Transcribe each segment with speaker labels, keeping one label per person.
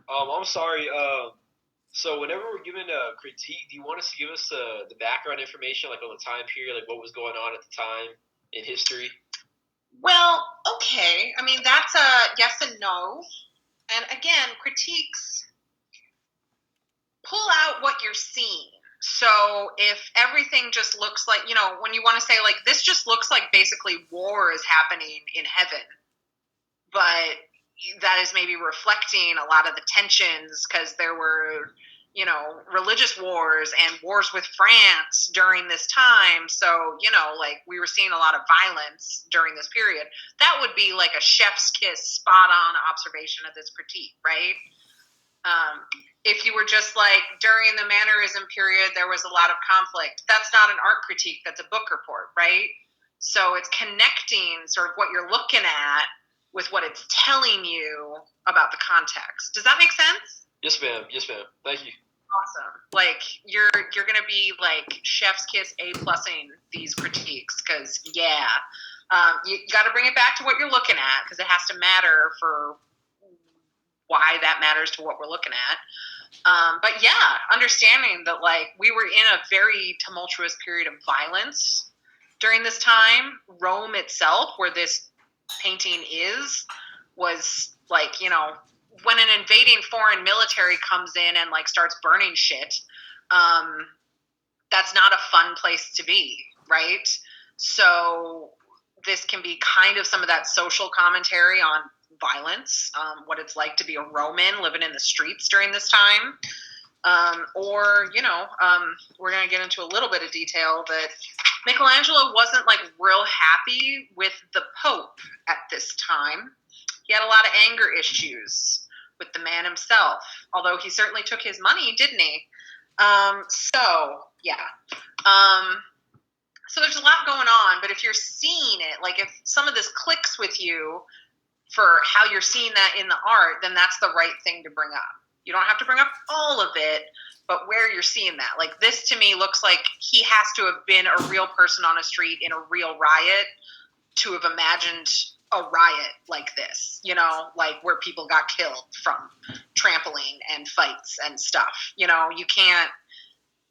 Speaker 1: I'm sorry. So whenever we're given a critique, do you want us to give us the background information, like on the time period, like what was going on at the time in history?
Speaker 2: Well, okay. I mean, that's a yes and no. And again, critiques pull out what you're seeing. So if everything just looks like, when you want to say, like, this just looks like basically war is happening in heaven, but that is maybe reflecting a lot of the tensions because there were, religious wars and wars with France during this time. So, like we were seeing a lot of violence during this period. That would be like a chef's kiss, spot on observation of this critique, right? If you were just like during the Mannerism period, there was a lot of conflict. That's not an art critique. That's a book report, right? So it's connecting sort of what you're looking at with what it's telling you about the context. Does that make sense?
Speaker 1: Yes, ma'am. Yes, ma'am. Thank you.
Speaker 2: Awesome. Like you're gonna be like chef's kiss A+ing these critiques because you got to bring it back to what you're looking at because it has to matter for why that matters to what we're looking at. But yeah, understanding that like we were in a very tumultuous period of violence during this time. Rome itself, where this painting was like, when an invading foreign military comes in and like starts burning shit, that's not a fun place to be, right? So this can be kind of some of that social commentary on violence, what it's like to be a Roman living in the streets during this time. We're going to get into a little bit of detail that Michelangelo wasn't like real happy with the Pope at this time. He had a lot of anger issues with the man himself, although he certainly took his money, didn't he? So there's a lot going on, but if you're seeing it, like if some of this clicks with you for how you're seeing that in the art, then that's the right thing to bring up. You don't have to bring up all of it, but where you're seeing that. Like this to me looks like he has to have been a real person on a street in a real riot to have imagined a riot like this, like where people got killed from trampling and fights and stuff. You can't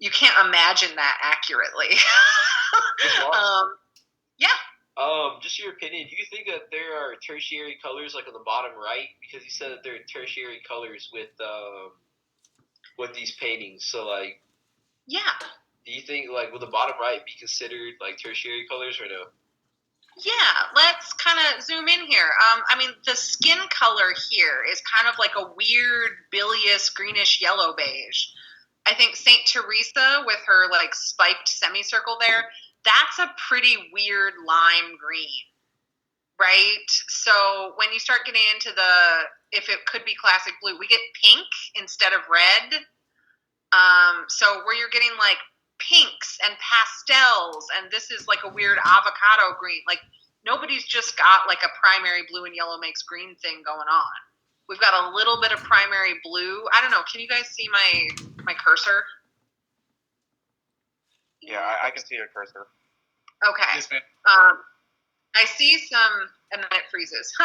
Speaker 2: imagine that accurately. Yeah.
Speaker 1: Just your opinion, do you think that there are tertiary colors like on the bottom right? Because you said that there are tertiary colors with these paintings. So like,
Speaker 2: yeah.
Speaker 1: Do you think like will the bottom right be considered like tertiary colors or no?
Speaker 2: Yeah, let's kind of zoom in here. The skin color here is kind of like a weird bilious greenish yellow beige. I think Saint Teresa with her like spiked semicircle there, that's a pretty weird lime green, right? So when you start getting into if it could be classic blue, we get pink instead of red. So where you're getting like pinks and pastels, and this is like a weird avocado green. Like nobody's just got like a primary blue and yellow makes green thing going on. We've got a little bit of primary blue. I don't know. Can you guys see my cursor?
Speaker 3: Yeah, I can see your cursor.
Speaker 2: Okay.
Speaker 3: Yes, ma'am.
Speaker 2: I see some, and then it freezes. So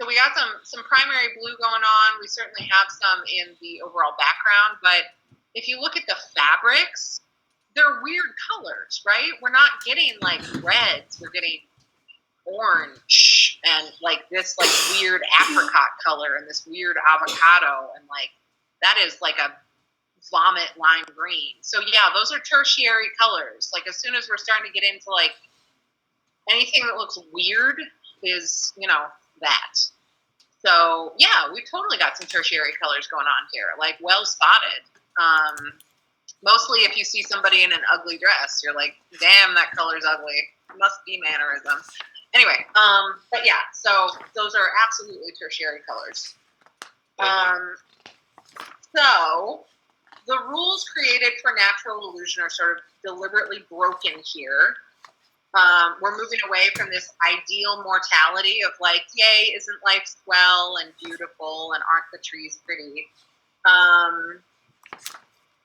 Speaker 2: we got some primary blue going on. We certainly have some in the overall background, but if you look at the fabrics, they're weird colors, right? We're not getting like reds. We're getting orange and like this like weird apricot color and this weird avocado, and like that is like a vomit lime green. So yeah, those are tertiary colors. Like as soon as we're starting to get into like anything that looks weird is, that. So yeah, we totally got some tertiary colors going on here, like well spotted. Mostly if you see somebody in an ugly dress, you're like, damn, that color's ugly. It must be Mannerism. Anyway, but yeah, so those are absolutely tertiary colors. So the rules created for natural illusion are sort of deliberately broken here. We're moving away from this ideal mortality of like, yay, isn't life swell and beautiful and aren't the trees pretty?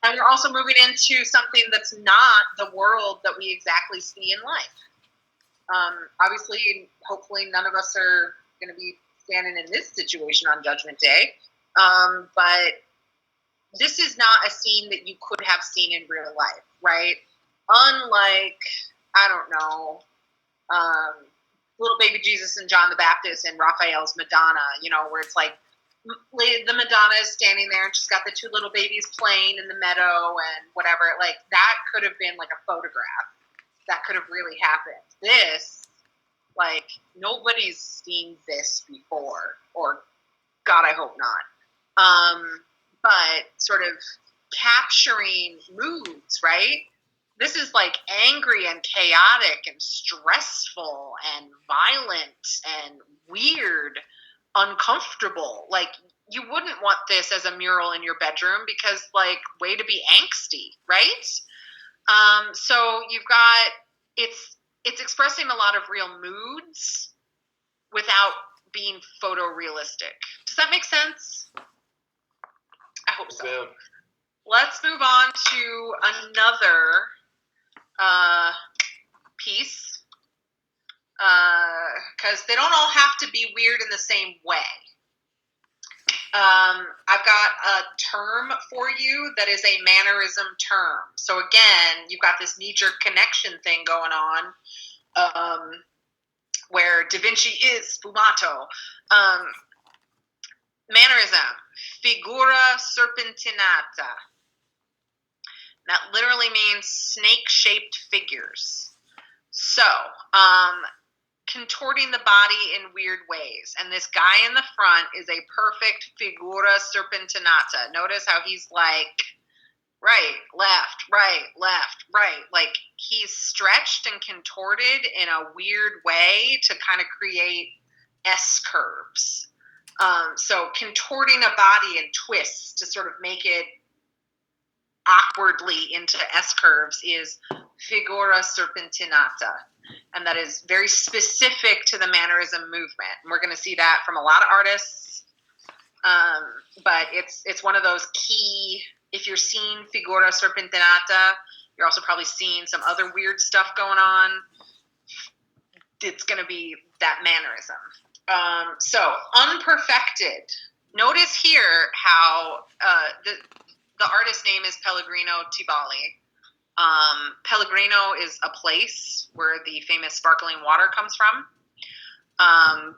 Speaker 2: And we're also moving into something that's not the world that we exactly see in life. Obviously, hopefully none of us are going to be standing in this situation on Judgment Day. But this is not a scene that you could have seen in real life, right? Unlike, I don't know, little baby Jesus and John the Baptist and Raphael's Madonna, where it's like the Madonna is standing there and she's got the two little babies playing in the meadow and whatever. Like, that could have been like a photograph. That could have really happened. This, like, nobody's seen this before, or God, I hope not. But sort of capturing moods, right? This is like angry and chaotic and stressful and violent and weird, uncomfortable. Like, you wouldn't want this as a mural in your bedroom because, like, way to be angsty, right? So you've got, it's expressing a lot of real moods without being photorealistic. Does that make sense? I hope so.
Speaker 1: Yeah.
Speaker 2: Let's move on to another piece, because they don't all have to be weird in the same way. I've got a term for you that is a mannerism term. So again, you've got this knee-jerk connection thing going on, where Da Vinci is sfumato. Mannerism, figura serpentinata. That literally means snake-shaped figures. So, contorting the body in weird ways. And this guy in the front is a perfect figura serpentinata. Notice how he's like, right, left, right, left, right. Like, he's stretched and contorted in a weird way to kind of create S-curves. So contorting a body and twists to sort of make it awkwardly into S-curves is figura serpentinata. And that is very specific to the Mannerism movement. And we're going to see that from a lot of artists. But it's one of those key, if you're seeing figura serpentinata, you're also probably seeing some other weird stuff going on. It's going to be that Mannerism. So, unperfected. Notice here how the artist's name is Pellegrino Tibali. Pellegrino is a place where the famous sparkling water comes from.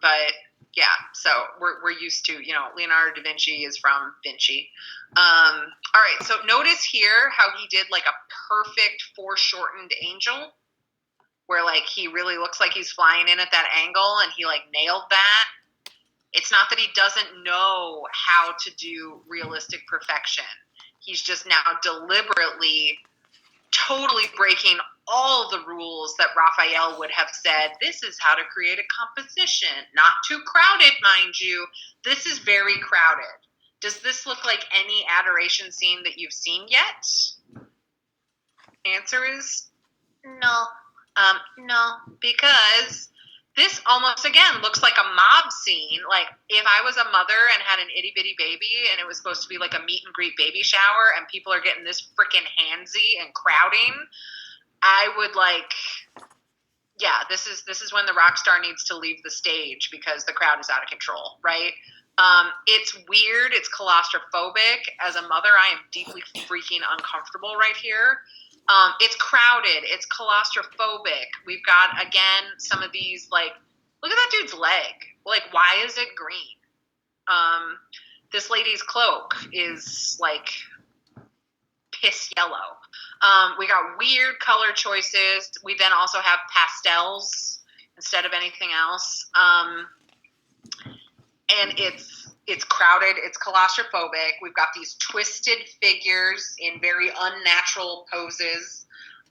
Speaker 2: But yeah, so we're used to, Leonardo da Vinci is from Vinci. All right, so notice here how he did like a perfect foreshortened angel, where like he really looks like he's flying in at that angle, and he like nailed that. It's not that he doesn't know how to do realistic perfection. He's just now deliberately totally breaking all the rules that Raphael would have said, this is how to create a composition. Not too crowded, mind you. This is very crowded. Does this look like any adoration scene that you've seen yet? Answer is no. No, because this almost, again, looks like a mob scene. Like, if I was a mother and had an itty-bitty baby and it was supposed to be like a meet-and-greet baby shower and people are getting this freaking handsy and crowding, I would this is when the rock star needs to leave the stage because the crowd is out of control, right? It's weird. It's claustrophobic. As a mother, I am deeply freaking uncomfortable right here. It's crowded. It's claustrophobic. We've got, again, some of these, like, look at that dude's leg. Like, why is it green? This lady's cloak is, like, piss yellow. We got weird color choices. We then also have pastels instead of anything else. And it's crowded, it's claustrophobic. We've got these twisted figures in very unnatural poses,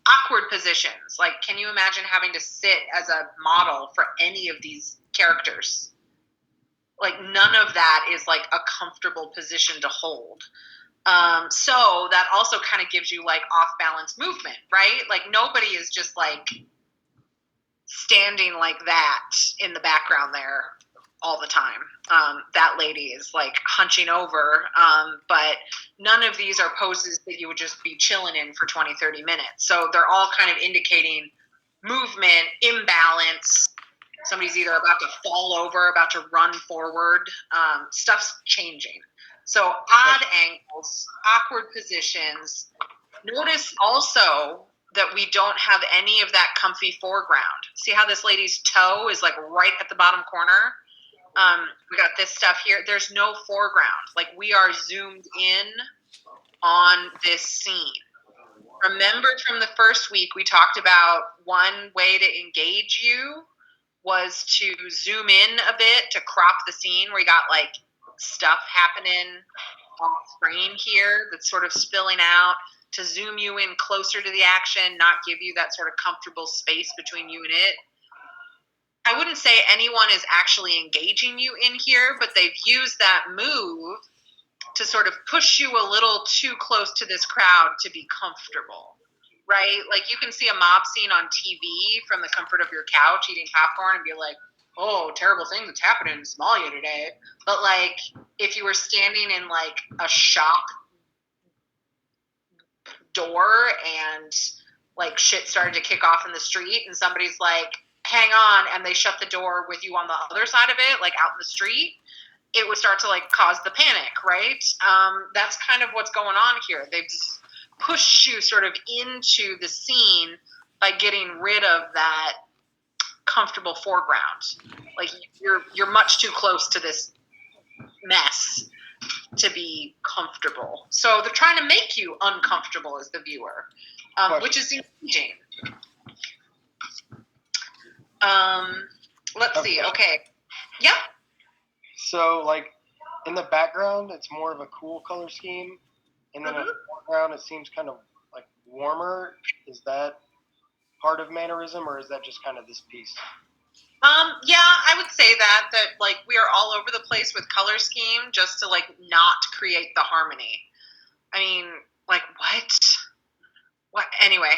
Speaker 2: awkward positions. Like, can you imagine having to sit as a model for any of these characters? Like, none of that is like a comfortable position to hold. So that also kind of gives you like off-balance movement, right? Like, nobody is just like standing like that in the background there all the time. That lady is like hunching over, but none of these are poses that you would just be chilling in for 20, 30 minutes. So they're all kind of indicating movement, imbalance. Somebody's either about to fall over, about to run forward. Stuff's changing. So odd angles, awkward positions. Notice also that we don't have any of that comfy foreground. See how this lady's toe is like right at the bottom corner? We got this stuff here. There's no foreground. Like we are zoomed in on this scene. Remember from the first week, we talked about one way to engage you was to zoom in a bit to crop the scene where you got like stuff happening on screen here that's sort of spilling out, to zoom you in closer to the action, not give you that sort of comfortable space between you and it. I wouldn't say anyone is actually engaging you in here, but they've used that move to sort of push you a little too close to this crowd to be comfortable, right? Like you can see a mob scene on TV from the comfort of your couch eating popcorn and be like, oh, terrible things that's happening in Somalia today. But like if you were standing in like a shop door and like shit started to kick off in the street and somebody's like, hang on, and they shut the door with you on the other side of it, like out in the street, it would start to like cause the panic, right? That's kind of what's going on here. They've pushed you sort of into the scene by getting rid of that comfortable foreground. Like you're much too close to this mess to be comfortable. So they're trying to make you uncomfortable as the viewer, which is engaging. Let's see. Okay. Yep.
Speaker 4: So, like, in the background, it's more of a cool color scheme, and then in the foreground, it seems kind of like warmer. Is that part of Mannerism, or is that just kind of this piece?
Speaker 2: Yeah, I would say that like we are all over the place with color scheme just to like not create the harmony. I mean, like what? Anyway,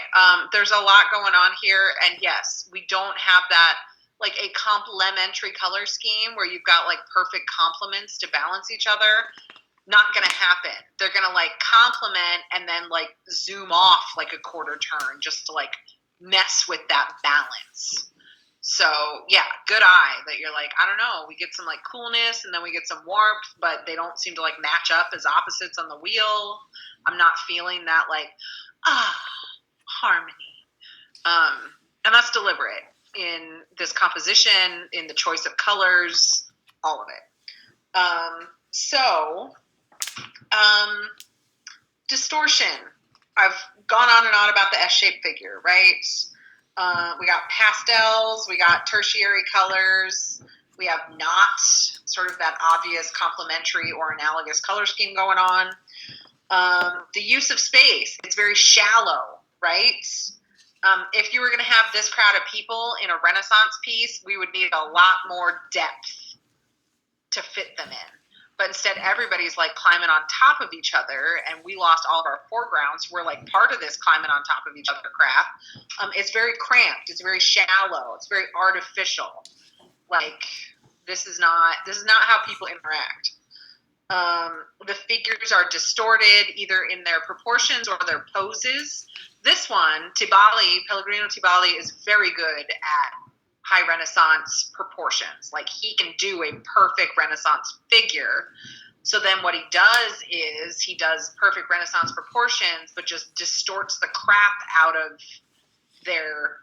Speaker 2: there's a lot going on here, and yes, we don't have that like a complementary color scheme where you've got like perfect complements to balance each other. Not gonna happen. They're gonna like complement and then like zoom off like a quarter turn just to like mess with that balance. So yeah, good eye that you're like, I don't know, we get some like coolness and then we get some warmth, but they don't seem to like match up as opposites on the wheel. I'm not feeling that like harmony. And that's deliberate in this composition, in the choice of colors, all of it. Distortion. I've gone on and on about the S-shaped figure, right? We got pastels, we got tertiary colors, we have not sort of that obvious complementary or analogous color scheme going on. The use of space, it's very shallow, right? If you were going to have this crowd of people in a Renaissance piece, we would need a lot more depth to fit them in. But instead, everybody's like climbing on top of each other, and we lost all of our foregrounds. We're like part of this climbing on top of each other crap. It's very cramped. It's very shallow. It's very artificial. Like this is not how people interact. The figures are distorted either in their proportions or their poses. This one, Pellegrino Tibali, is very good at high Renaissance proportions. Like he can do a perfect Renaissance figure. So then what he does is he does perfect Renaissance proportions, but just distorts the crap out of their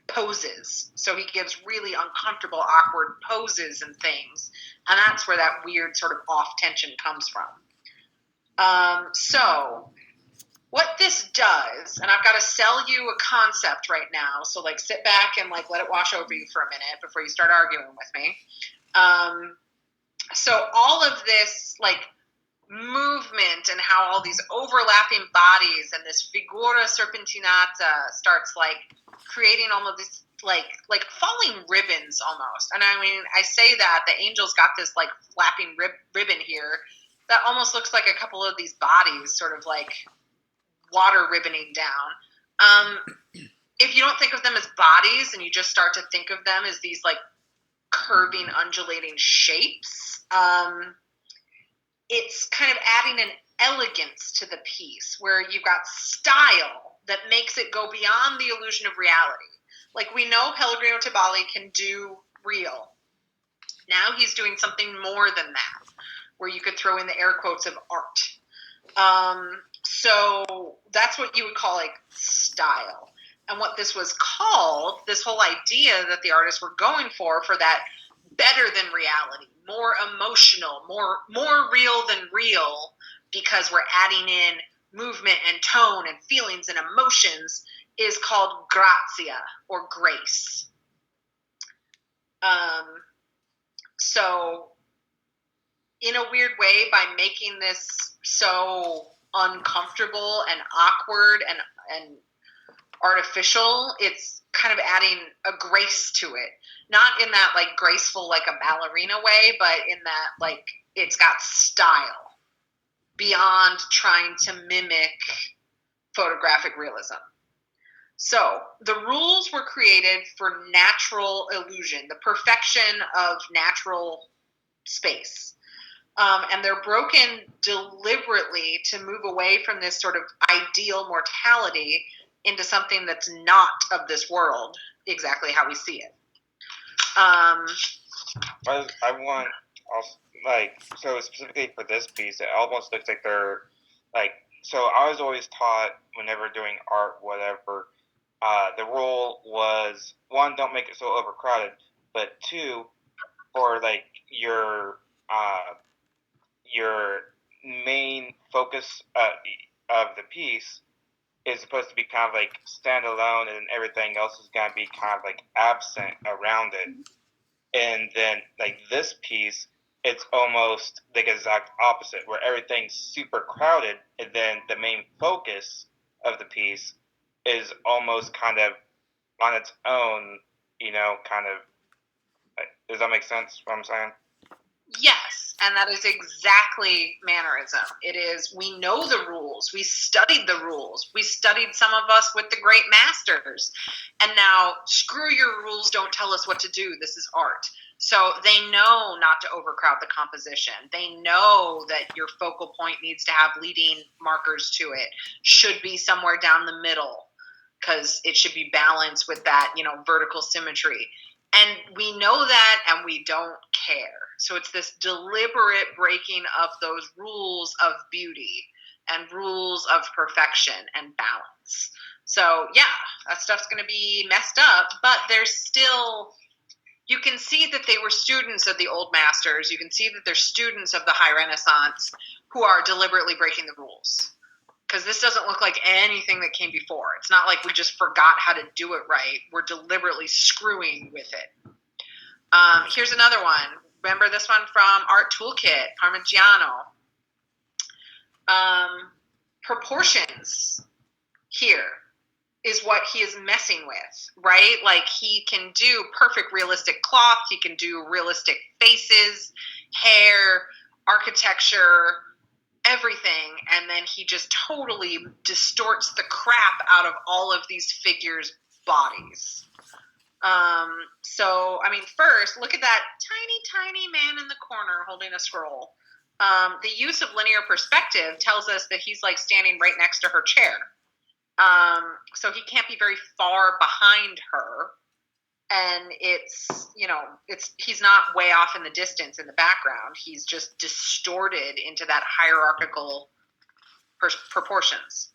Speaker 2: poses. So he gives really uncomfortable, awkward poses and things. And that's where that weird sort of off tension comes from. So what this does, and I've got to sell you a concept right now, so like sit back and like let it wash over you for a minute before you start arguing with me. So all of this like movement and how all these overlapping bodies and this figura serpentinata starts like creating all of this like falling ribbons almost. And I mean, I say that the angel's got this like flapping ribbon here that almost looks like a couple of these bodies sort of like water ribboning down. If you don't think of them as bodies and you just start to think of them as these like curving, undulating shapes, it's kind of adding an elegance to the piece where you've got style that makes it go beyond the illusion of reality. Like we know Pellegrino Tibali can do real. Now he's doing something more than that. where you could throw in the air quotes of art. So that's what you would call like style. And what this was called, this whole idea that the artists were going for that better than reality, more emotional, more real than real, because we're adding in movement and tone and feelings and emotions, is called grazia or grace. So in a weird way, by making this so uncomfortable and awkward and artificial, it's kind of adding a grace to it. Not in that like graceful like a ballerina way, but in that like it's got style beyond trying to mimic photographic realism. So the rules were created for natural illusion, the perfection of natural space. And they're broken deliberately to move away from this sort of ideal mortality into something that's not of this world, exactly how we see it.
Speaker 3: I want also, like, so specifically for this piece, it almost looks like they're like. So I was always taught whenever doing art, whatever, the rule was one, don't make it so overcrowded, but two, for like your main focus of the piece is supposed to be kind of like standalone, and everything else is going to be kind of like absent around it. And then like this piece, it's almost the exact opposite, where everything's super crowded, and then the main focus of the piece is almost kind of on its own, kind of. Does that make sense what I'm saying?
Speaker 2: Yes, and that is exactly Mannerism. It is, we know the rules. We studied the rules. We studied, some of us, with the great masters. And now, screw your rules, don't tell us what to do. This is art. So they know not to overcrowd the composition. They know that your focal point needs to have leading markers to it, should be somewhere down the middle, because it should be balanced with that, vertical symmetry. And we know that, and we don't care. So it's this deliberate breaking of those rules of beauty and rules of perfection and balance. So yeah, that stuff's going to be messed up, but there's still, you can see that they were students of the old masters. You can see that they're students of the high Renaissance who are deliberately breaking the rules. Because this doesn't look like anything that came before. It's not like we just forgot how to do it right. We're deliberately screwing with it. Here's another one. Remember this one from Art Toolkit, Parmigiano. Proportions here is what he is messing with, right? Like, he can do perfect realistic cloth. He can do realistic faces, hair, architecture, everything, and then he just totally distorts the crap out of all of these figures' bodies. So, I mean, first, look at that tiny man in the corner holding a scroll. The use of linear perspective tells us that he's like standing right next to her chair. So he can't be very far behind her. And he's not way off in the distance in the background. He's just distorted into that hierarchical proportions.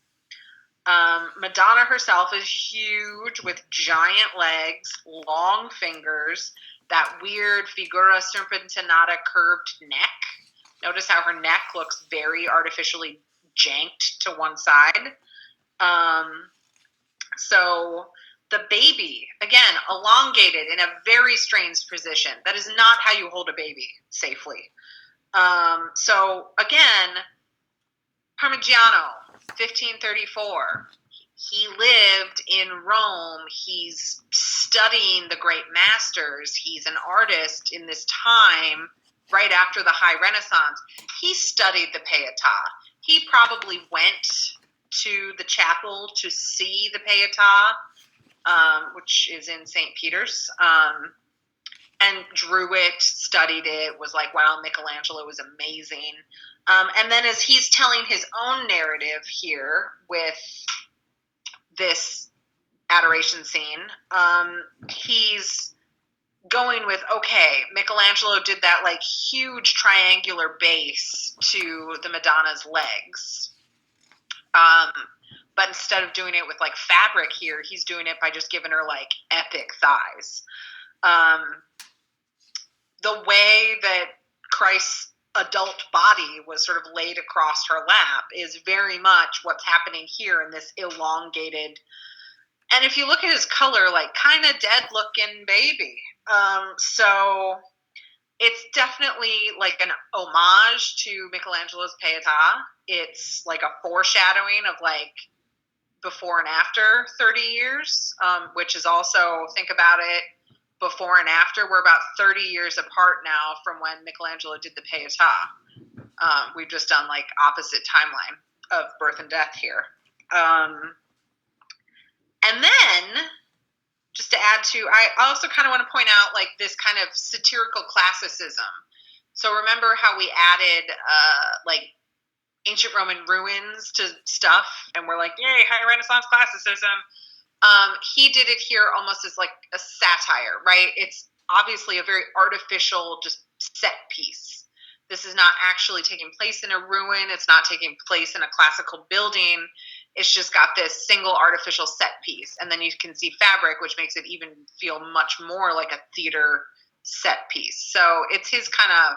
Speaker 2: Madonna herself is huge with giant legs, long fingers, that weird figura serpentinata curved neck. Notice how her neck looks very artificially janked to one side. So the baby, again, elongated in a very strange position. That is not how you hold a baby safely. So again, Parmigiano, 1534. He lived in Rome. He's studying the great masters. He's an artist in this time, right after the High Renaissance. He studied the Pietà. He probably went to the chapel to see the Pietà, which is in St. Peter's, and drew it, studied it, was like, wow, Michelangelo was amazing. And then as he's telling his own narrative here with this adoration scene, he's going with, okay, Michelangelo did that like huge triangular base to the Madonna's legs. But instead of doing it with like fabric here, he's doing it by just giving her like epic thighs. The way that Christ's adult body was sort of laid across her lap is very much what's happening here in this elongated. And if you look at his color, like kind of dead looking baby. So it's definitely like an homage to Michelangelo's Pietà. It's like a foreshadowing of like before and after 30 years, which is also, think about it, before and after, we're about 30 years apart now from when Michelangelo did the Pietà. We've just done like opposite timeline of birth and death here. And then, just to add to, I also kind of want to point out like this kind of satirical classicism. So remember how we added like ancient Roman ruins to stuff, and we're like, yay, high Renaissance classicism. He did it here almost as like a satire, right? It's obviously a very artificial just set piece. This is not actually taking place in a ruin. It's not taking place in a classical building. It's just got this single artificial set piece. And then you can see fabric, which makes it even feel much more like a theater set piece. So it's his kind of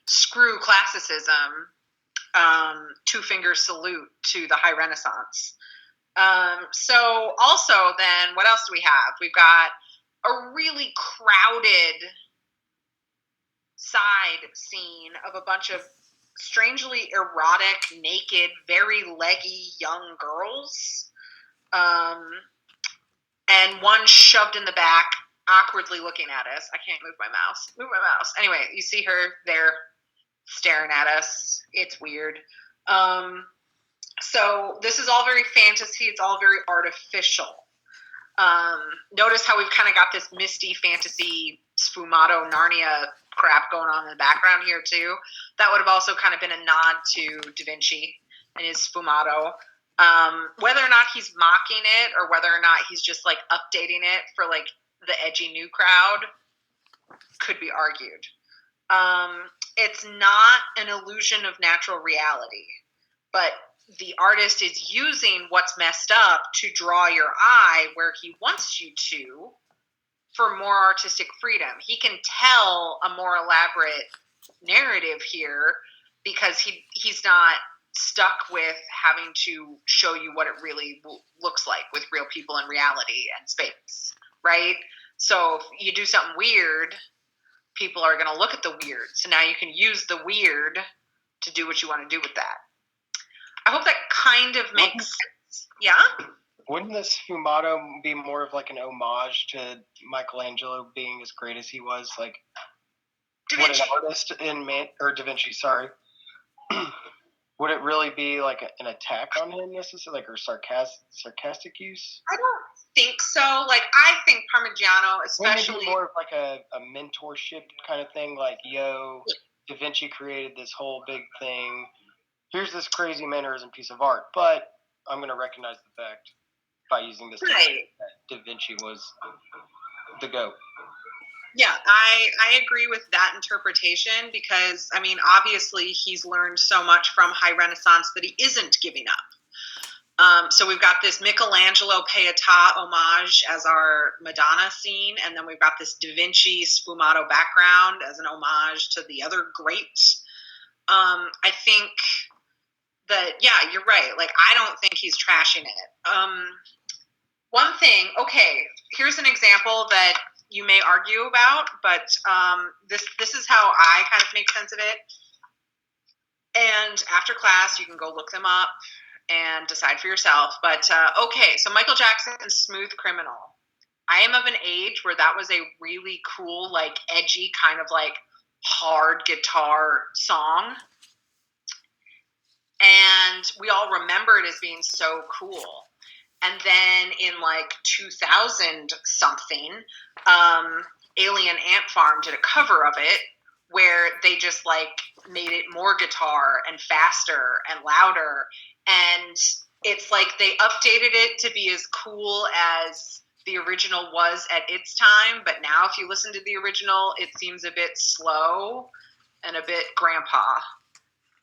Speaker 2: screw classicism, two-finger salute to the high Renaissance. So also then, what else do we have? We've got a really crowded side scene of a bunch of strangely erotic, naked, very leggy young girls. And one shoved in the back, awkwardly looking at us. I can't move my mouse. Move my mouse. Anyway, you see her there staring at us. It's weird. So this is all very fantasy. It's all very artificial. Notice how we've kind of got this misty fantasy sfumato Narnia crap going on in the background here too. That would have also kind of been a nod to Da Vinci and his sfumato. Whether or not he's mocking it or whether or not he's just like updating it for like the edgy new crowd could be argued. It's not an illusion of natural reality, but the artist is using what's messed up to draw your eye where he wants you to for more artistic freedom. He can tell a more elaborate narrative here because he's not stuck with having to show you what it really looks like with real people in reality and space, right? So if you do something weird, people are going to look at the weird. So now you can use the weird to do what you want to do with that. I hope that kind of makes sense. Yeah?
Speaker 4: Wouldn't this sfumato be more of like an homage to Michelangelo being as great as he was? Like,
Speaker 2: Da Vinci.
Speaker 4: Would an artist or Da Vinci, sorry, would it really be like an attack on him necessarily, like, or sarcastic use?
Speaker 2: I don't think so. Like, I think Parmigiano, especially
Speaker 4: Maybe more of like a mentorship kind of thing. Like, yo, Da Vinci created this whole big thing. Here's this crazy mannerism piece of art, but I'm going to recognize the fact by using this
Speaker 2: right.
Speaker 4: that Da Vinci was the GOAT.
Speaker 2: Yeah, I agree with that interpretation because, I mean, obviously he's learned so much from High Renaissance that he isn't giving up. So we've got this Michelangelo Pietà homage as our Madonna scene, and then we've got this Da Vinci sfumato background as an homage to the other greats. I think that, yeah, you're right. Like, I don't think he's trashing it. One thing, okay, here's an example that you may argue about, but this is how I kind of make sense of it. And after class, you can go look them up and decide for yourself. But okay, so Michael Jackson's Smooth Criminal. I am of an age where that was a really cool, like edgy kind of like hard guitar song. And we all remember it as being so cool. And then in like 2000 something, Alien Ant Farm did a cover of it where they just like made it more guitar and faster and louder. And it's like they updated it to be as cool as the original was at its time, but now if you listen to the original, it seems a bit slow and a bit grandpa.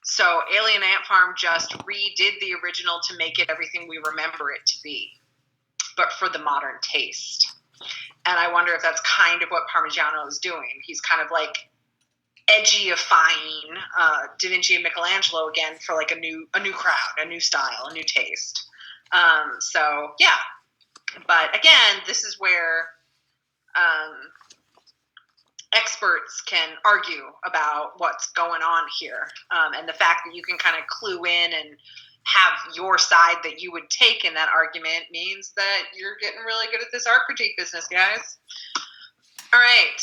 Speaker 2: So Alien Ant Farm just redid the original to make it everything we remember it to be, but for the modern taste. And I wonder if that's kind of what Parmigiano is doing. He's kind of like edgyifying Da Vinci and Michelangelo again for like a new crowd, a new style, a new taste. So yeah, but again, this is where experts can argue about what's going on here, and the fact that you can kind of clue in and have your side that you would take in that argument means that you're getting really good at this art critique business, guys. All right.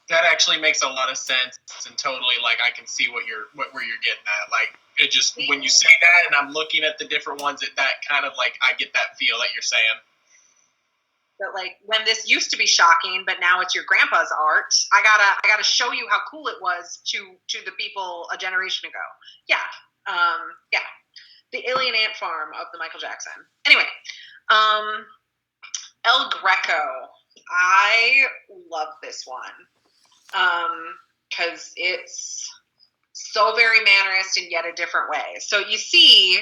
Speaker 5: That actually makes a lot of sense, and totally, like, I can see where you're getting at. Like, it just, when you say that and I'm looking at the different ones, that kind of, like, I get that feel that you're saying.
Speaker 2: But like, when this used to be shocking, but now it's your grandpa's art, I gotta show you how cool it was to the people a generation ago. Yeah. Yeah. The Alien Ant Farm of the Michael Jackson. Anyway, El Greco. I love this one because it's so very Mannerist in yet a different way. So you see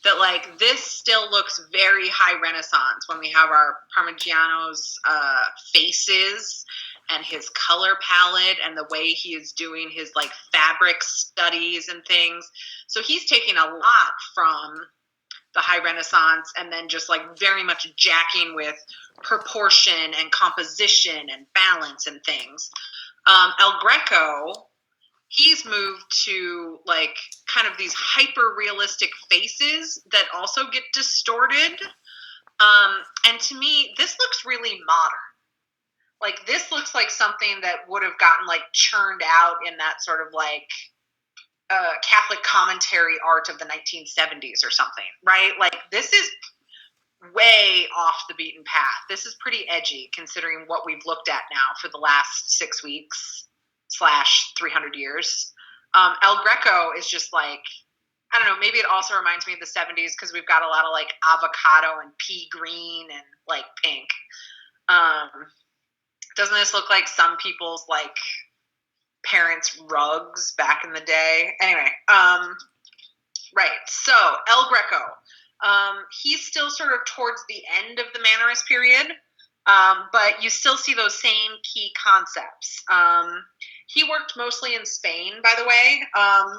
Speaker 2: that, like, this still looks very high Renaissance when we have our Parmigiano's faces and his color palette and the way he is doing his, like, fabric studies and things. So he's taking a lot from the high Renaissance and then just, like, very much jacking with proportion and composition and balance and things. El Greco, he's moved to, like, kind of these hyper realistic faces that also get distorted. And to me, this looks really modern. Like, this looks like something that would have gotten, like, churned out in that sort of, like, Catholic commentary art of the 1970s or something, right? Like, this is way off the beaten path. This is pretty edgy considering what we've looked at now for the last 6 weeks / 300 years. El Greco is just like, I don't know, maybe it also reminds me of the 70s because we've got a lot of, like, avocado and pea green and, like, pink. Doesn't this look like some people's, like, parents' rugs back in the day? Anyway, right. So El Greco, he's still sort of towards the end of the Mannerist period, but you still see those same key concepts. He worked mostly in Spain, by the way,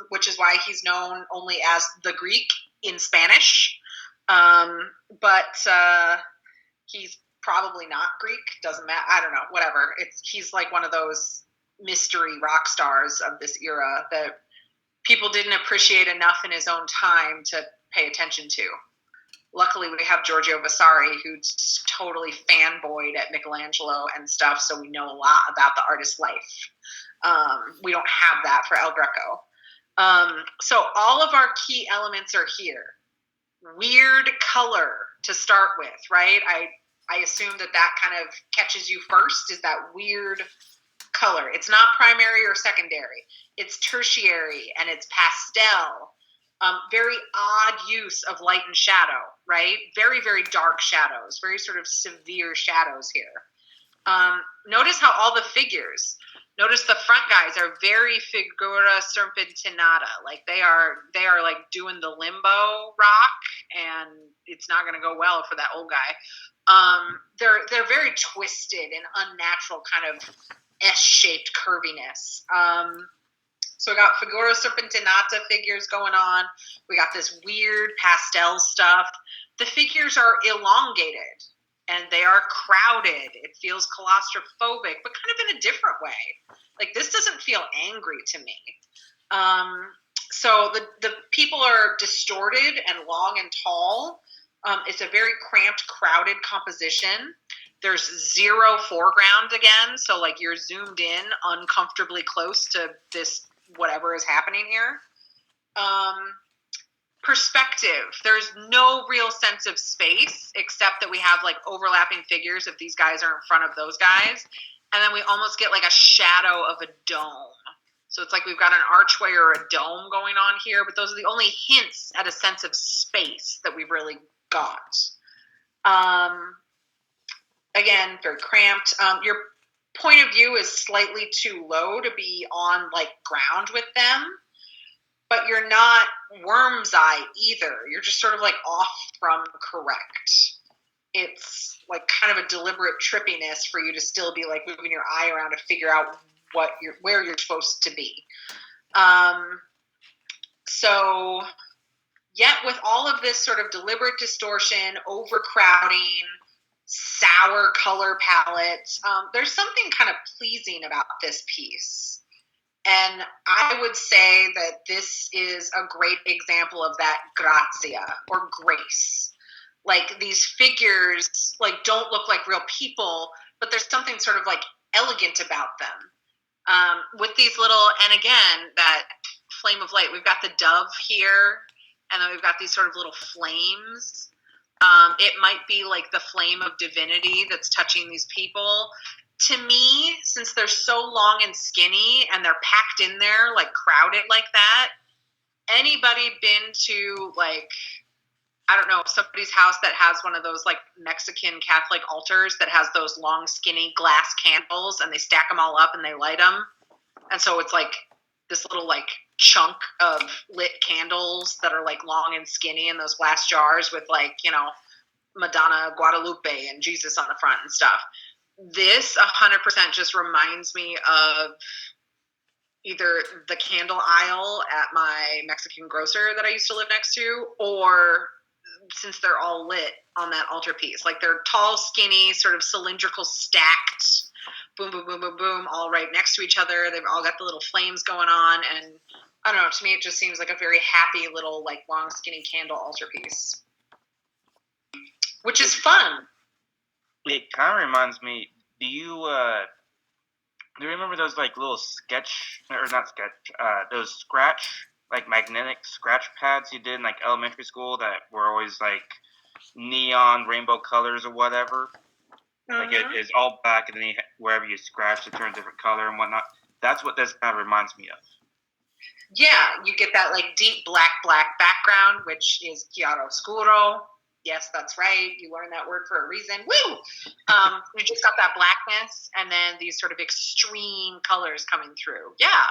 Speaker 2: which is why he's known only as the Greek in Spanish. But he's probably not Greek. Doesn't matter. I don't know. Whatever. He's like one of those mystery rock stars of this era that people didn't appreciate enough in his own time to pay attention to. Luckily, we have Giorgio Vasari, who's totally fanboyed at Michelangelo and stuff, so we know a lot about the artist's life. We don't have that for El Greco. So all of our key elements are here. Weird color to start with, right? I assume that kind of catches you first, is that weird color. It's not primary or secondary. It's tertiary, and it's pastel. Very odd use of light and shadow, right? Very, very dark shadows, very sort of severe shadows here. Notice how all the figures, notice the front guys are very figura serpentinata. Like they are like doing the limbo rock, and it's not going to go well for that old guy. They're very twisted and unnatural, kind of S-shaped curviness. So we got figura serpentinata figures going on. We got this weird pastel stuff. The figures are elongated and they are crowded. It feels claustrophobic, but kind of in a different way. Like, this doesn't feel angry to me. So the people are distorted and long and tall. It's a very cramped, crowded composition. There's zero foreground again. So, like, you're zoomed in uncomfortably close to this whatever is happening here. Perspective. There's no real sense of space except that we have, like, overlapping figures if these guys are in front of those guys. And then we almost get, like, a shadow of a dome. So it's like we've got an archway or a dome going on here, but those are the only hints at a sense of space that we've really got. again, very cramped. Your point of view is slightly too low to be on like ground with them, but you're not worm's eye either. You're just sort of like off from correct. It's like kind of a deliberate trippiness for you to still be like moving your eye around to figure out where you're supposed to be. So yet with all of this sort of deliberate distortion, overcrowding, sour color palettes, there's something kind of pleasing about this piece. And I would say that this is a great example of that grazia or grace. Like these figures like don't look like real people, but there's something sort of like elegant about them. With these little, and again, that flame of light, we've got the dove here, and then we've got these sort of little flames. It might be like the flame of divinity that's touching these people. To me, since they're so long and skinny and they're packed in there, like crowded like that, anybody been to like, I don't know, somebody's house that has one of those like Mexican Catholic altars that has those long skinny glass candles and they stack them all up and they light them. And so it's like this little like chunk of lit candles that are like long and skinny in those glass jars with like, you know, Madonna, Guadalupe, and Jesus on the front and stuff. This 100% just reminds me of either the candle aisle at my Mexican grocer that I used to live next to, or since they're all lit on that altarpiece. Like they're tall, skinny, sort of cylindrical, stacked, boom, boom, boom, boom, boom, all right next to each other. They've all got the little flames going on. And I don't know, to me it just seems like a very happy little like long, skinny candle altarpiece, which is fun.
Speaker 3: It kind of reminds me. Do you remember those like little sketch or not sketch? Those scratch like magnetic scratch pads you did in like elementary school that were always like neon rainbow colors or whatever. Like it is all black, and then wherever you scratch, it turns a different color and whatnot. That's what this kind of reminds me of.
Speaker 2: Yeah, you get that like deep black background, which is chiaroscuro. Yes, that's right. You learned that word for a reason. Woo! You just got that blackness, and then these sort of extreme colors coming through. Yeah.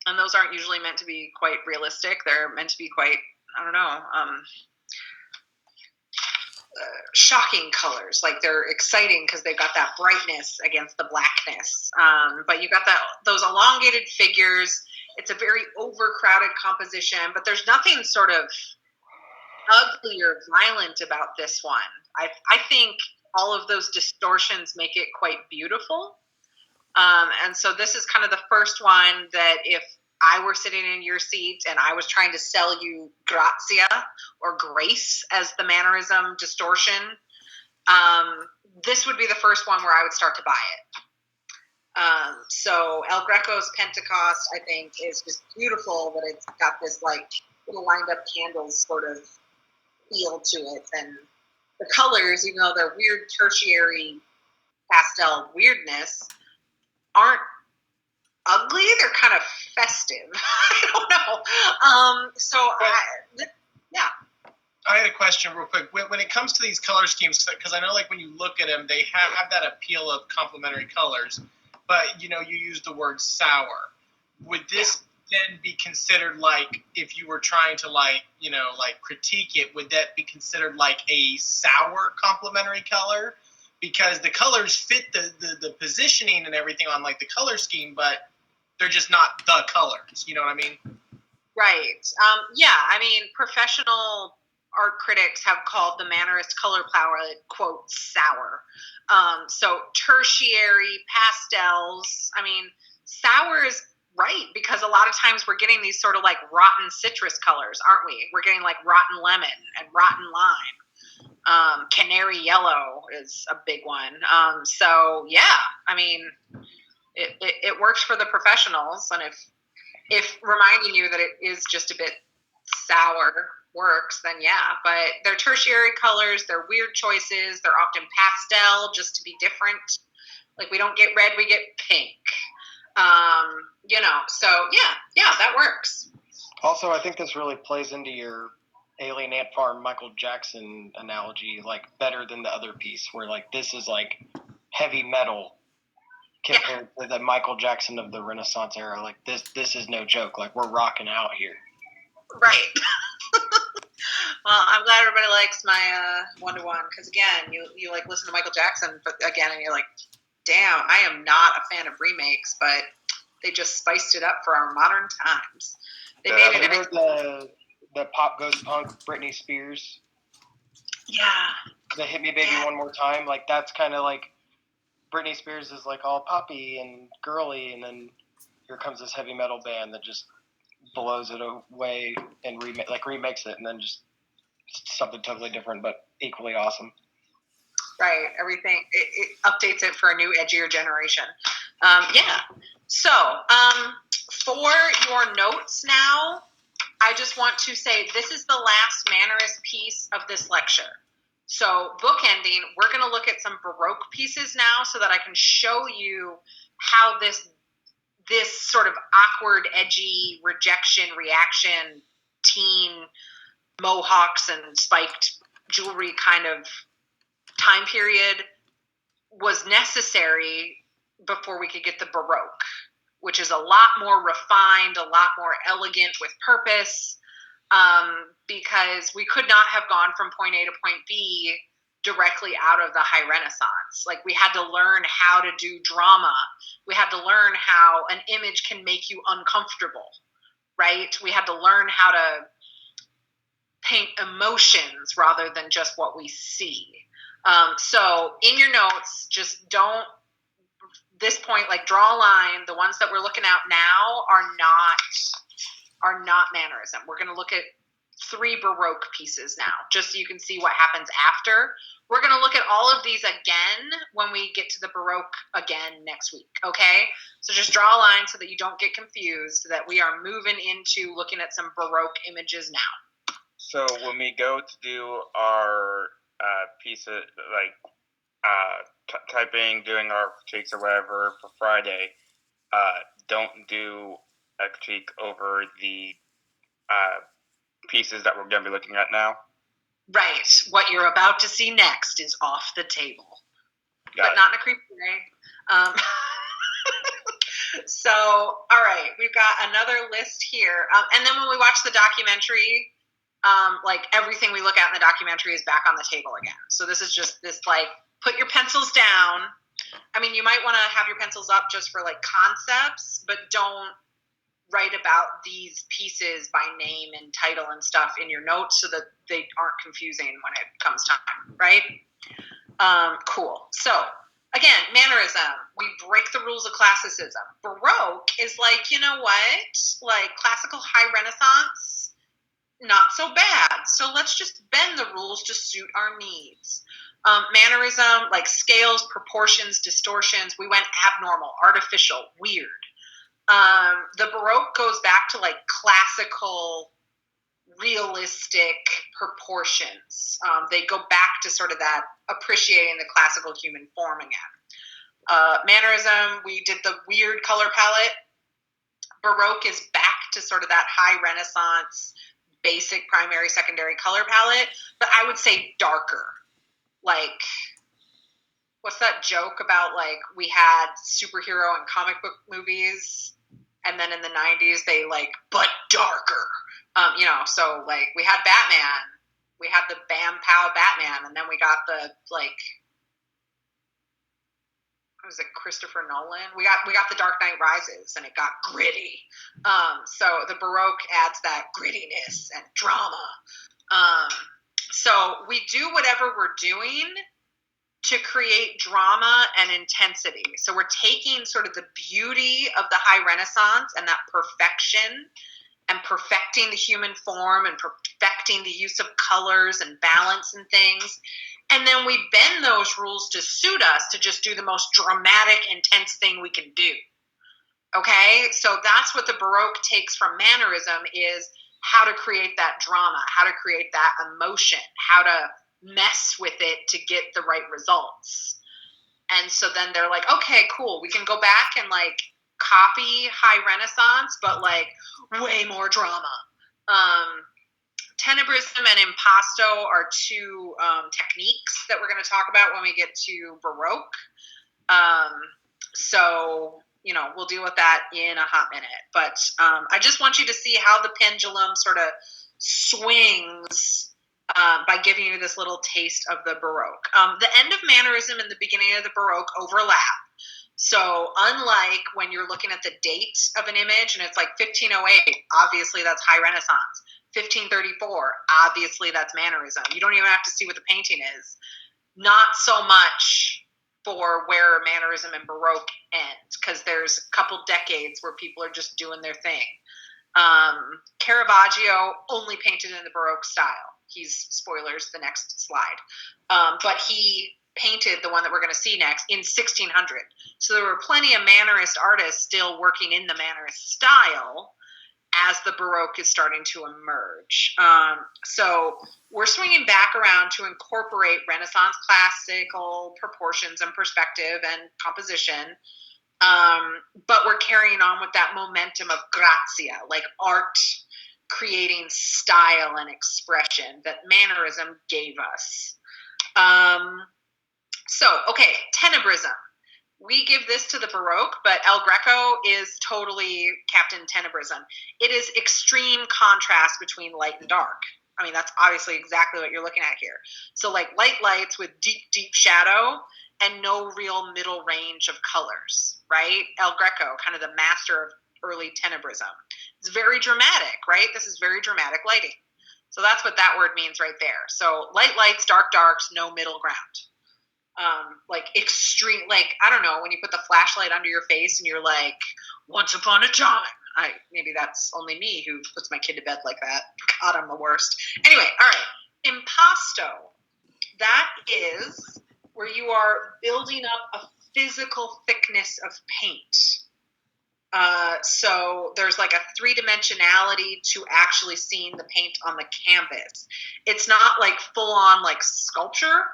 Speaker 2: And those aren't usually meant to be quite realistic. They're meant to be quite, I don't know, shocking colors. Like they're exciting because they've got that brightness against the blackness. But you've got those elongated figures. It's a very overcrowded composition, but there's nothing sort of ugly or violent about this one. I think all of those distortions make it quite beautiful. And so this is kind of the first one that if I were sitting in your seat and I was trying to sell you grazia or grace as the mannerism distortion, this would be the first one where I would start to buy it. So El Greco's Pentecost, I think, is just beautiful, but it's got this like little lined up candles sort of feel to it. And the colors, even though they're weird tertiary pastel weirdness, aren't ugly. They're kind of festive. I don't know. Yeah.
Speaker 5: I had a question real quick. When it comes to these color schemes, because I know like when you look at them, they have that appeal of complementary colors, but you know, you use the word sour. Would this then be considered like, if you were trying to like, you know, like critique it, would that be considered like a sour complementary color? Because the colors fit the positioning and everything on like the color scheme, but they're just not the colors. You know what I mean?
Speaker 2: Right. Yeah. I mean, professional art critics have called the Mannerist color palette, quote, sour. So tertiary pastels. I mean, sour is right, because a lot of times we're getting these sort of like rotten citrus colors, aren't we? We're getting like rotten lemon and rotten lime. Canary yellow is a big one. So yeah, I mean, it works for the professionals, and if reminding you that it is just a bit sour works, then yeah. But they're tertiary colors, they're weird choices, they're often pastel just to be different. Like we don't get red, we get pink. You know, so yeah, that works.
Speaker 4: Also, I think this really plays into your Alien Ant Farm Michael Jackson analogy, like better than the other piece, where like this is like heavy metal compared to the Michael Jackson of the Renaissance era. Like this is no joke. Like we're rocking out here.
Speaker 2: Right. Well, I'm glad everybody likes my one-to-one, because again, you like listen to Michael Jackson, but again, and you're like, damn, I am not a fan of remakes, but they just spiced it up for our modern times. They made it.
Speaker 4: Remember the pop goes punk Britney Spears?
Speaker 2: Yeah.
Speaker 4: The Hit Me Baby One More Time. Like that's kind of like Britney Spears is like all poppy and girly, and then here comes this heavy metal band that just blows it away and remakes it, and then just something totally different but equally awesome.
Speaker 2: Right. Everything it updates it for a new edgier generation. Yeah. So for your notes now, I just want to say this is the last Mannerist piece of this lecture. So bookending, we're going to look at some Baroque pieces now so that I can show you how this sort of awkward, edgy, reaction, teen mohawks and spiked jewelry kind of time period was necessary before we could get the Baroque, which is a lot more refined, a lot more elegant with purpose, because we could not have gone from point A to point B directly out of the High Renaissance. Like we had to learn how to do drama. We had to learn how an image can make you uncomfortable, right? We had to learn how to paint emotions rather than just what we see. So in your notes, just don't, this point, like draw a line. The ones that we're looking at now are not Mannerism. We're going to look at 3 Baroque pieces now, just so you can see what happens after. We're going to look at all of these again when we get to the Baroque again next week, okay? So just draw a line so that you don't get confused, so that we are moving into looking at some Baroque images now.
Speaker 3: So when we go to do our piece of, like, typing, doing our critiques or whatever for Friday, don't do a critique over the pieces that we're going to be looking at now.
Speaker 2: Right. What you're about to see next is off the table.
Speaker 3: Got
Speaker 2: but
Speaker 3: it.
Speaker 2: not in a creepy way. So, all right, we've got another list here. And then when we watch the documentary, like everything we look at in the documentary is back on the table again. So this is just this, like, put your pencils down. I mean, you might want to have your pencils up just for like concepts, but don't write about these pieces by name and title and stuff in your notes so that they aren't confusing when it comes time, right? Cool. So again, Mannerism, we break the rules of classicism. Baroque is like, you know what? Like classical high Renaissance, not so bad. So let's just bend the rules to suit our needs. Mannerism, like scales, proportions, distortions, we went abnormal, artificial, weird. The Baroque goes back to like classical, realistic proportions. They go back to sort of that appreciating the classical human form again. Mannerism, we did the weird color palette. Baroque is back to sort of that high Renaissance, basic primary, secondary color palette, but I would say darker. Like, what's that joke about, like, we had superhero and comic book movies, and then in the 90s they, like, but darker. So, like, we had Batman. We had the Bam Pow Batman, and then we got the, like, what was it, Christopher Nolan? We got the Dark Knight Rises, and it got gritty. So the Baroque adds that grittiness and drama. So we do whatever we're doing to create drama and intensity. So we're taking sort of the beauty of the High Renaissance and that perfection, and perfecting the human form and perfecting the use of colors and balance and things. And then we bend those rules to suit us to just do the most dramatic, intense thing we can do. Okay? So that's what the Baroque takes from Mannerism, is how to create that drama, how to create that emotion, how to mess with it to get the right results. And so then they're like, okay, cool, we can go back and like copy High Renaissance, but like way more drama. Tenebrism and impasto are two techniques that we're going to talk about when we get to Baroque. So, we'll deal with that in a hot minute. But I just want you to see how the pendulum sort of swings by giving you this little taste of the Baroque. The end of Mannerism and the beginning of the Baroque overlap. So unlike when you're looking at the date of an image and it's like 1508, obviously that's High Renaissance. 1534, obviously that's Mannerism. You don't even have to see what the painting is. Not so much for where Mannerism and Baroque end, because there's a couple decades where people are just doing their thing. Caravaggio only painted in the Baroque style. He's, spoilers, the next slide. But he painted the one that we're going to see next in 1600. So there were plenty of Mannerist artists still working in the Mannerist style as the Baroque is starting to emerge. So we're swinging back around to incorporate Renaissance classical proportions and perspective and composition. But we're carrying on with that momentum of grazia, like art creating style and expression that Mannerism gave us. Okay, Tenebrism. We give this to the Baroque, but El Greco is totally Captain Tenebrism. It is extreme contrast between light and dark. I mean, that's obviously exactly what you're looking at here. So like light lights with deep, deep shadow and no real middle range of colors, right? El Greco, kind of the master of early Tenebrism. It's very dramatic, right? This is very dramatic lighting. So that's what that word means right there. So light lights, dark darks, no middle ground. Like extreme, like, I don't know, when you put the flashlight under your face and you're like, once upon a time. Maybe that's only me who puts my kid to bed like that. God, I'm the worst. Anyway, all right. Impasto. That is where you are building up a physical thickness of paint. So there's like a three-dimensionality to actually seeing the paint on the canvas. It's not like full-on like sculpture,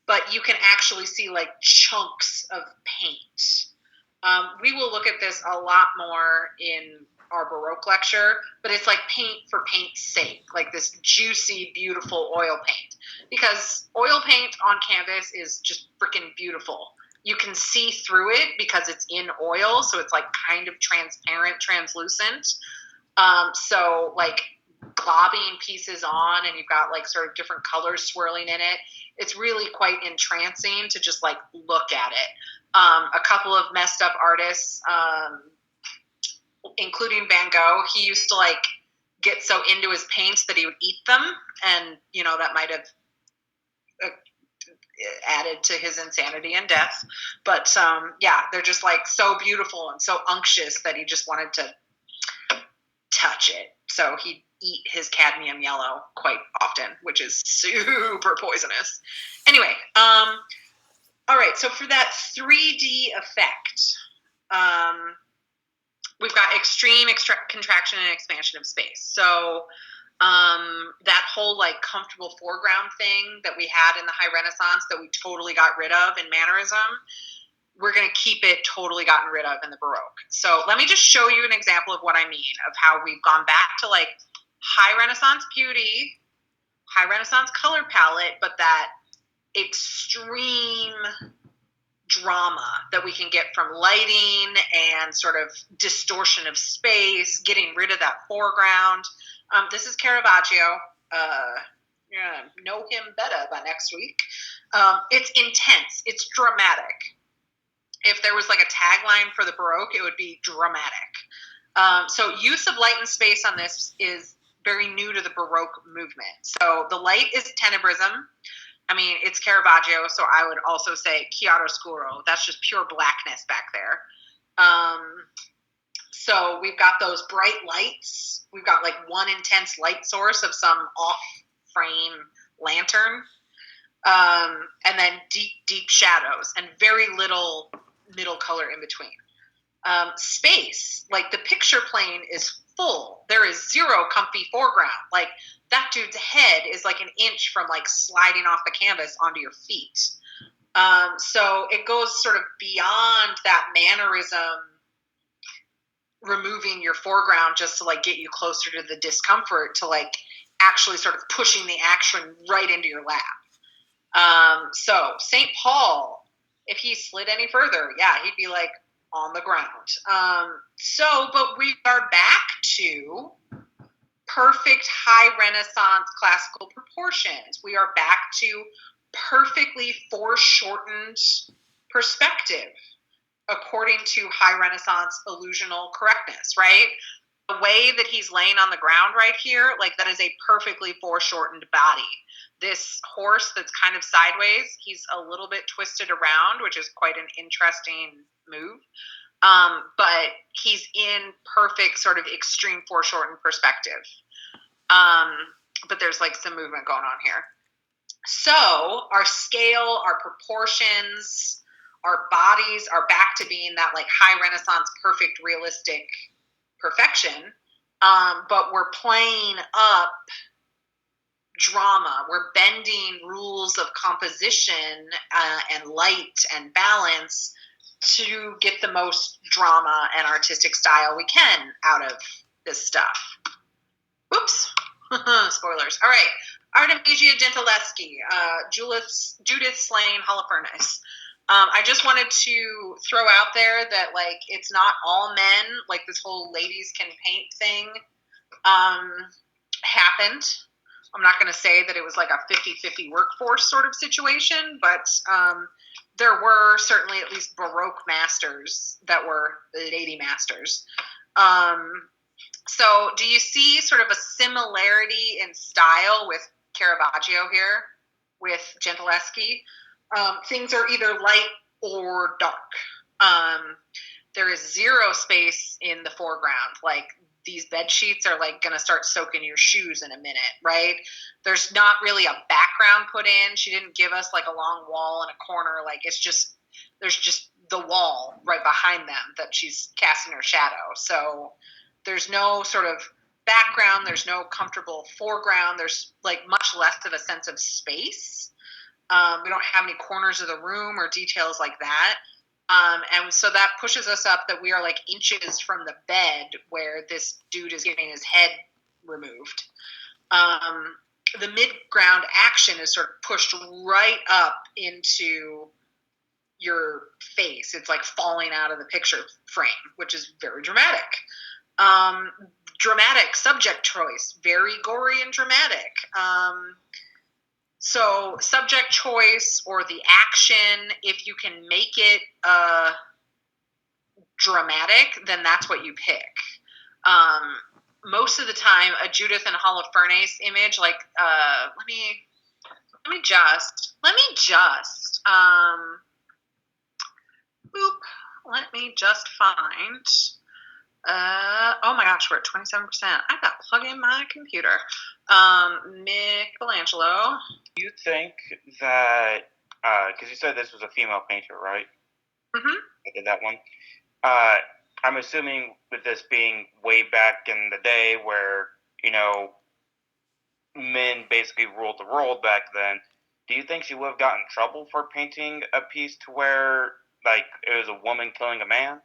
Speaker 2: but you can actually see like chunks of paint. We will look at this a lot more in our Baroque lecture, but it's like paint for paint's sake, like this juicy, beautiful oil paint. Because oil paint on canvas is just freaking beautiful. You can see through it because it's in oil, so it's like kind of transparent, translucent. So like globbing pieces on and you've got like sort of different colors swirling in it. It's really quite entrancing to just like look at it. A couple of messed up artists, including Van Gogh, he used to like get so into his paints that he would eat them, and that might have added to his insanity and death. But they're just like so beautiful and so unctuous that he just wanted to touch it. So he'd eat his cadmium yellow quite often, which is super poisonous. Anyway, all right, so for that 3D effect, we've got extreme contraction and expansion of space. So that whole like comfortable foreground thing that we had in the High Renaissance that we totally got rid of in Mannerism, we're going to keep it totally gotten rid of in the Baroque. So let me just show you an example of what I mean, of how we've gone back to like High Renaissance beauty, High Renaissance color palette, but that extreme drama that we can get from lighting and sort of distortion of space, getting rid of that foreground. This is Caravaggio. You're going to know him better by next week. It's intense. It's dramatic. If there was like a tagline for the Baroque, it would be dramatic. So use of light and space on this is very new to the Baroque movement. So the light is Tenebrism. I mean, it's Caravaggio, so I would also say chiaroscuro. That's just pure blackness back there. So we've got those bright lights. We've got like one intense light source of some off-frame lantern. And then deep, deep shadows and very little middle color in between. Space, like the picture plane is full. There is zero comfy foreground. Like that dude's head is like an inch from like sliding off the canvas onto your feet. So it goes sort of beyond that mannerism, removing your foreground just to like get you closer to the discomfort, to like actually sort of pushing the action right into your lap. So St. Paul, if he slid any further, yeah, he'd be like on the ground. But we are back to perfect high Renaissance classical proportions. We are back to perfectly foreshortened perspective according to high Renaissance illusional correctness, right? The way that he's laying on the ground right here, like that is a perfectly foreshortened body. This horse that's kind of sideways, he's a little bit twisted around, which is quite an interesting move. But he's in perfect sort of extreme foreshortened perspective. But there's like some movement going on here. So our scale, our proportions, our bodies are back to being that like high Renaissance, perfect, realistic perfection. But we're playing up drama. We're bending rules of composition and light and balance to get the most drama and artistic style we can out of this stuff. Oops. Spoilers. All right. Artemisia Gentileschi, Judith slaying Holofernes. I just wanted to throw out there that, like, it's not all men. Like, this whole ladies can paint thing happened. I'm not going to say that it was like a 50-50 workforce sort of situation, but there were certainly at least Baroque masters that were lady masters. So do you see sort of a similarity in style with Caravaggio here, with Gentileschi? Things are either light or dark. There is zero space in the foreground. Like, these bed sheets are like going to start soaking your shoes in a minute, right? There's not really a background put in. She didn't give us like a long wall in a corner. Like, it's just, there's just the wall right behind them that she's casting her shadow. So there's no sort of background. There's no comfortable foreground. There's like much less of a sense of space. We don't have any corners of the room or details like that. And so that pushes us up that we are like inches from the bed where this dude is getting his head removed. The mid-ground action is sort of pushed right up into your face. It's like falling out of the picture frame, which is very dramatic. Dramatic subject choice, very gory and dramatic. So subject choice or the action, if you can make it dramatic, then that's what you pick. Most of the time, a Judith and Holofernes image, like, let me just find, oh my gosh, we're at 27%. I've got to plug in my computer. Michelangelo.
Speaker 3: Do you think that, because you said this was a female painter, right?
Speaker 2: Mm-hmm.
Speaker 3: I did that one. I'm assuming with this being way back in the day where, you know, men basically ruled the world back then, do you think she would have gotten in trouble for painting a piece to where, like, it was a woman killing a man?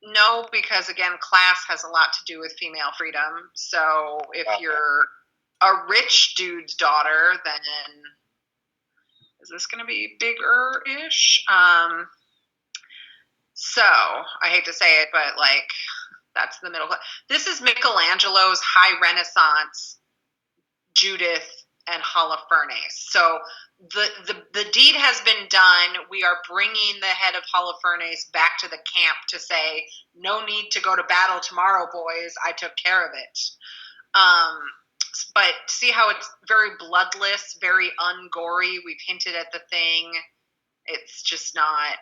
Speaker 2: No, because again, class has a lot to do with female freedom. So if you're a rich dude's daughter, then is this going to be bigger-ish? So I hate to say it, but like, that's the middle. This is Michelangelo's high Renaissance Judith and Holofernes. So the deed has been done. We are bringing the head of Holofernes back to the camp to say, no need to go to battle tomorrow, boys. I took care of it. But see how it's very bloodless, very ungory. We've hinted at the thing. It's just not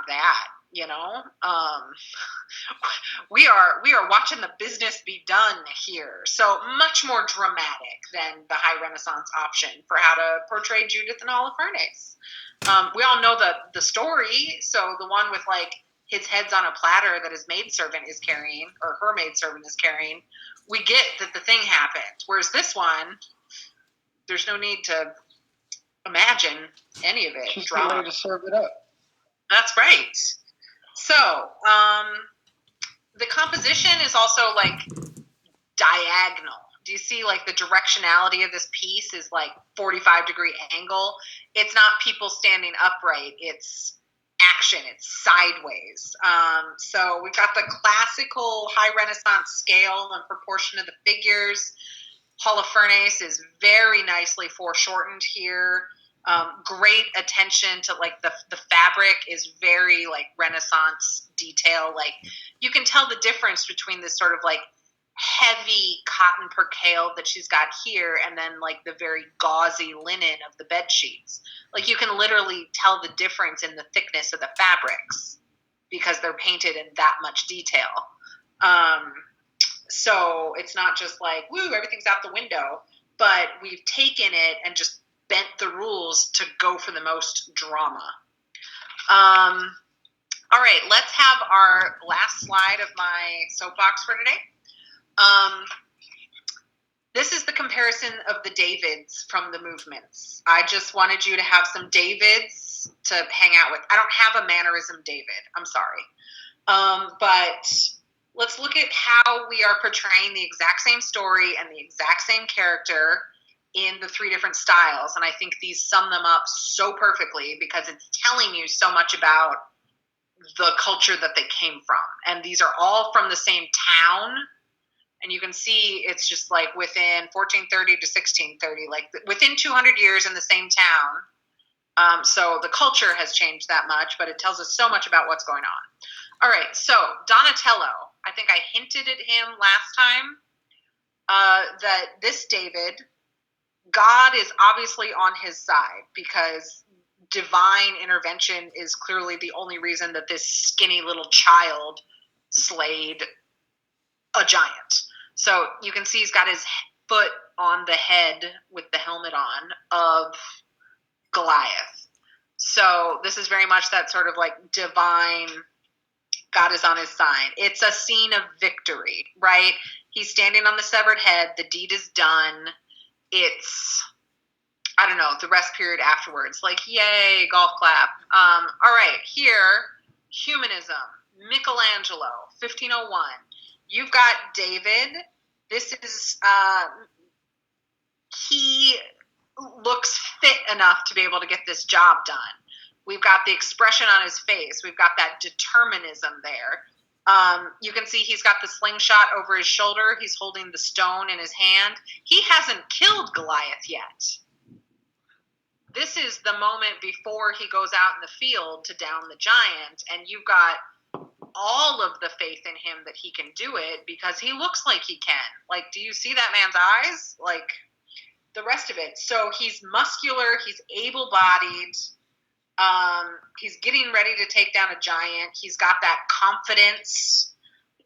Speaker 2: that, you know. We are watching the business be done here. So much more dramatic than the high Renaissance option for how to portray Judith and Holofernes. We all know the story. So the one with like his head's on a platter that his maidservant is carrying, or her maidservant is carrying, we get that the thing happened. Whereas this one, there's no need to imagine any of it.
Speaker 4: Just
Speaker 2: Drama.
Speaker 4: ready to serve it up.
Speaker 2: That's right. So, the composition is also like diagonal. Do you see like the directionality of this piece is like 45-degree angle? It's not people standing upright. It's action. It's sideways. So we've got the classical high Renaissance scale and proportion of the figures. Holofernes is very nicely foreshortened here. Great attention to like the fabric is very like Renaissance detail. Like you can tell the difference between this sort of like heavy cotton percale that she's got here and then like the very gauzy linen of the bed sheets. Like you can literally tell the difference in the thickness of the fabrics because they're painted in that much detail. So it's not just like, woo, everything's out the window, but we've taken it and just bent the rules to go for the most drama. All right, let's have our last slide of my soapbox for today. This is the comparison of the Davids from the movements. I just wanted you to have some Davids to hang out with. I don't have a Mannerism David. I'm sorry. But let's look at how we are portraying the exact same story and the exact same character in the three different styles. And I think these sum them up so perfectly because it's telling you so much about the culture that they came from. And these are all from the same town. And you can see it's just like within 1430 to 1630, like within 200 years in the same town. So the culture has changed that much, but it tells us so much about what's going on. All right, so Donatello, I think I hinted at him last time, that this David, God is obviously on his side because divine intervention is clearly the only reason that this skinny little child slayed a giant. So you can see he's got his foot on the head with the helmet on of Goliath. So this is very much that sort of like divine, God is on his side. It's a scene of victory, right? He's standing on the severed head. The deed is done. It's, I don't know, the rest period afterwards. Like, yay, golf clap. All right, here, humanism, Michelangelo, 1501. You've got David. This is, he looks fit enough to be able to get this job done. We've got the expression on his face. We've got that determinism there. You can see he's got the slingshot over his shoulder. He's holding the stone in his hand. He hasn't killed Goliath yet. This is the moment before he goes out in the field to down the giant, and you've got all of the faith in him that he can do it because he looks like he can. Like, do you see that man's eyes? Like, the rest of it. So he's muscular, he's able-bodied, he's getting ready to take down a giant. He's got that confidence,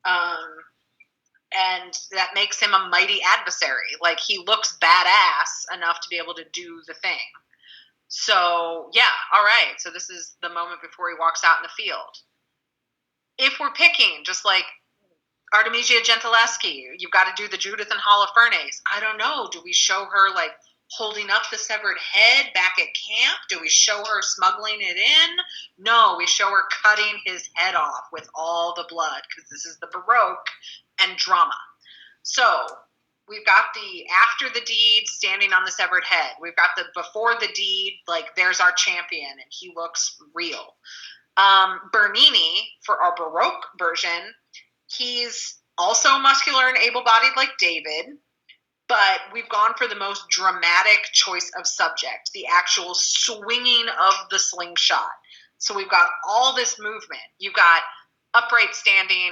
Speaker 2: and that makes him a mighty adversary. Like, he looks badass enough to be able to do the thing. So, yeah, all right. So this is the moment before he walks out in the field. If we're picking, just like Artemisia Gentileschi, you've got to do the Judith and Holofernes. I don't know. Do we show her, like, holding up the severed head back at camp? Do we show her smuggling it in? No, we show her cutting his head off with all the blood because this is the Baroque and drama. So we've got the after the deed standing on the severed head. We've got the before the deed, like, there's our champion, and he looks real. Bernini, for our Baroque version, he's also muscular and able-bodied like David, but we've gone for the most dramatic choice of subject, the actual swinging of the slingshot. So we've got all this movement. You've got upright standing,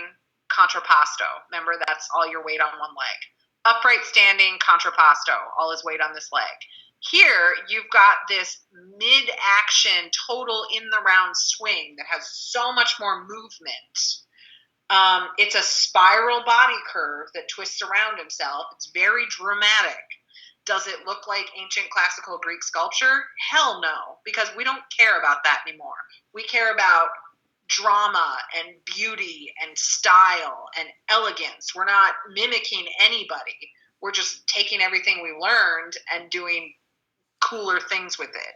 Speaker 2: contrapposto. Remember, that's all your weight on one leg. Upright standing, contrapposto, all his weight on this leg. Here, you've got this mid-action, total in-the-round swing that has so much more movement. It's a spiral body curve that twists around himself. It's very dramatic. Does it look like ancient classical Greek sculpture? Hell no, because we don't care about that anymore. We care about drama and beauty and style and elegance. We're not mimicking anybody. We're just taking everything we learned and doing cooler things with it.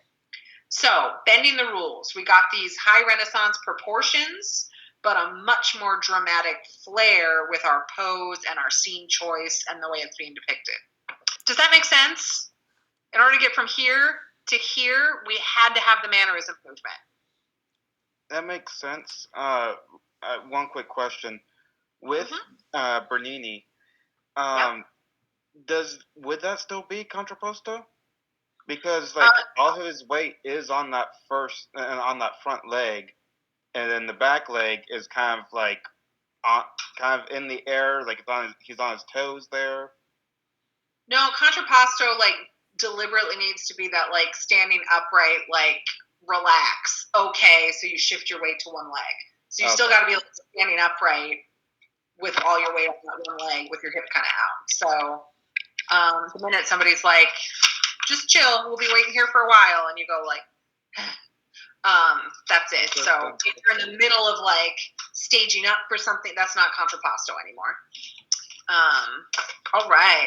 Speaker 2: So, bending the rules. We got these high Renaissance proportions, but a much more dramatic flair with our pose and our scene choice and the way it's being depicted. Does that make sense? In order to get from here to here, we had to have the mannerism movement.
Speaker 3: That makes sense. One quick question. With Bernini, would that still be contrapposto? Because like all of his weight is on that front leg, and then the back leg is kind of like kind of in the air, like he's on his toes there.
Speaker 2: No, contrapposto like deliberately needs to be that like standing upright, like relax. Okay, so you shift your weight to one leg. So you still got to be like, standing upright with all your weight on that one leg with your hip kind of out. So the minute somebody's like, just chill, we'll be waiting here for a while, and you go like, that's it. So if you're in the middle of like staging up for something, that's not contrapposto anymore. All right.